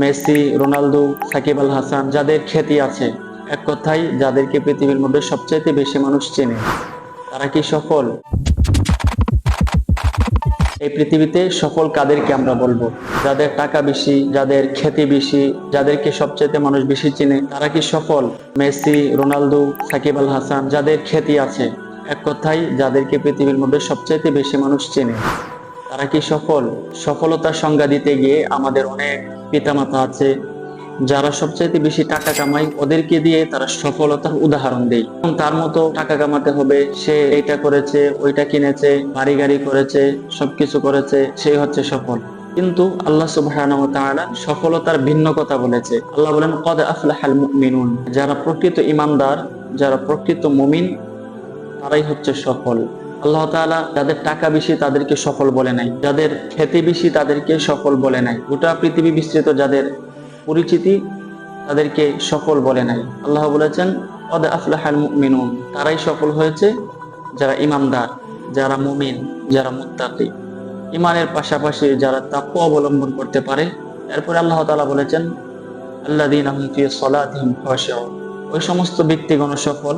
Messi, Ronaldo, Shakib Al Hasan, যাদের খ্যাতি আছে, এক কথায় যাদেরকে পৃথিবীর মধ্যে সবচাইতে বেশি মানুষ চেনে, তারা কি সফল? এই পৃথিবীতে সফল কাদেরকে আমরা বলবো? যাদের টাকা বেশি, যাদের খ্যাতি বেশি, যাদেরকে সবচাইতে মানুষ বেশি চেনে, তারা কি সফল? মেসি, রোনালদো, সাকিব আল হাসান, যাদের খ্যাতি আছে, এক কথায় যাদেরকে পৃথিবীর মধ্যে সবচাইতে বেশি মানুষ চেনে, তারা কি সফল? সফলতার সংজ্ঞা দিতে গিয়ে আমাদের অনেক পিতামাতা আছে, যারা সবচাইতে বেশি টাকা কামায় ওদেরকে দিয়ে তারা সফলতার উদাহরণ দেয়। এবং তার মতো টাকা কামাতে হবে, সে এইটা করেছে, ওইটা কিনেছে, বাড়ি গাড়ি করেছে, সবকিছু করেছে, সেই হচ্ছে সফল। কিন্তু আল্লাহ সুবহানাহু ওয়া তাআলা সফলতার ভিন্ন কথা বলেছে। আল্লাহ বলেন, কদ আফলাহাল মুমিনুন, যারা প্রকৃত ঈমানদার, যারা প্রকৃত মুমিন, তারাই হচ্ছে সফল। আল্লাহ তাআলা যাদের টাকা বেশি তাদেরকে সফল বলে নাই, যাদের খ্যাতি বেশি তাদেরকে সফল বলে নাই, গোটা পৃথিবী বিস্তৃত যাদের পরিচিতি তাদেরকে সফল বলে নাই। আল্লাহ বলেছেন কদ আফলাহাল মুমিনুন, তারাই সফল হয়েছে যারা ঈমানদার, যারা মুমিন, যারা মুত্তাকি। ঈমানের পাশাপাশি যারা তাকওয়া অবলম্বন করতে পারে। এরপরে আল্লাহ তাআলা বলেছেন আল্লাযীনা হুম ফি সলাতিহিম খাশিউন, ওই সমস্ত ব্যক্তিগণ সফল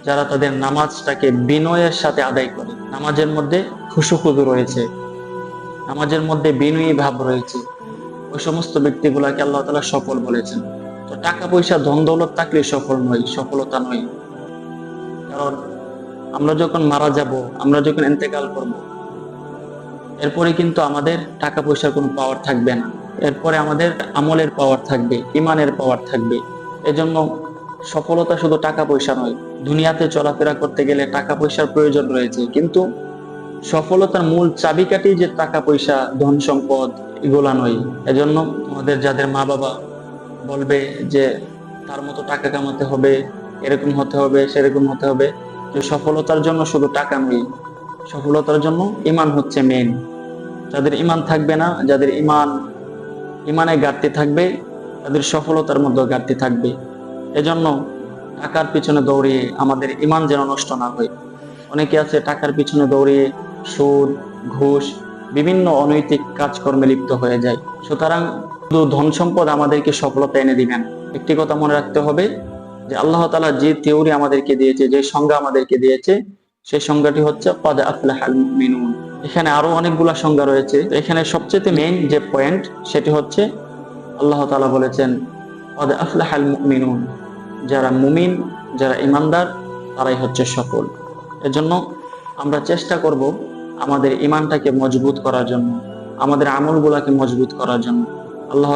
যারা তাদের নামাজটাকে বিনয়ের সাথে আদায় করে। নামাজের মধ্যে খুশুখুদু রয়েছে, নামাজের মধ্যে বিনয়ী ভাব রয়েছে, ওই সমস্ত ব্যক্তিগুলাকে আল্লাহ তাআলা সফল বলেছেন। তো টাকা পয়সা ধন দৌলত থাকলে সফল নয়, সফলতা নয়। কারণ আমরা যখন মারা যাব, আমরা যখন ইন্তেকাল করব, এরপরে কিন্তু আমাদের টাকা পয়সার কোনো পাওয়ার থাকবে না। এরপরে আমাদের আমলের পাওয়ার থাকবে, ইমানের পাওয়ার থাকবে। এজন্য সফলতা শুধু টাকা পয়সা নয়। দুনিয়াতে চলাফেরা করতে গেলে টাকা পয়সার প্রয়োজন রয়েছে, কিন্তু সফলতার মূল চাবিকাঠি যে টাকা পয়সা, ধন সম্পদ, এগুলা নয়। এজন্য আমাদের যাদের মা বাবা বলবে যে তার মতো টাকা কামাতে হবে, এরকম হতে হবে, সেরকম হতে হবে, যে সফলতার জন্য শুধু টাকা নয়, সফলতার জন্য ঈমান হচ্ছে মেইন। যাদের ঈমান থাকবে না, যাদের ঈমানে ঘাটতি থাকবে, তাদের সফলতার মধ্যে ঘাটতি থাকবে। এজন্য টাকার পিছনে দৌড়িয়ে আমাদের ঈমান যেন নষ্ট না হয়। অনেকে আছে টাকার পিছনে দৌড়িয়ে সুদ, ঘুষ, বিভিন্ন অনৈতিক কাজকর্মে লিপ্ত হয়ে যায়। সুতরাং শুধু ধন সম্পদ আমাদেরকে সফলতা এনে দিবেন। একটি কথা মনে রাখতে হবে যে আল্লাহ তাআলা যে থিওরি আমাদেরকে দিয়েছে, যে সংজ্ঞা আমাদেরকে দিয়েছে, সেই সংজ্ঞাটি হচ্ছে কদ আফলাহাল মুমিনুন। এখানে আরো অনেকগুলা সংজ্ঞা রয়েছে। এখানে সবচেয়ে মেইন যে পয়েন্ট সেটি হচ্ছে আল্লাহ তাআলা বলেছেন কদ আফলাহাল মুমিনুন, যারা মুমিন, যারা ঈমানদার, তারাই হচ্ছে সফল। এজন্য আমরা চেষ্টা করব আমাদের ঈমানটাকে মজবুত করার জন্য, আমাদের আমলগুলোকে মজবুত করার জন্য। আল্লাহ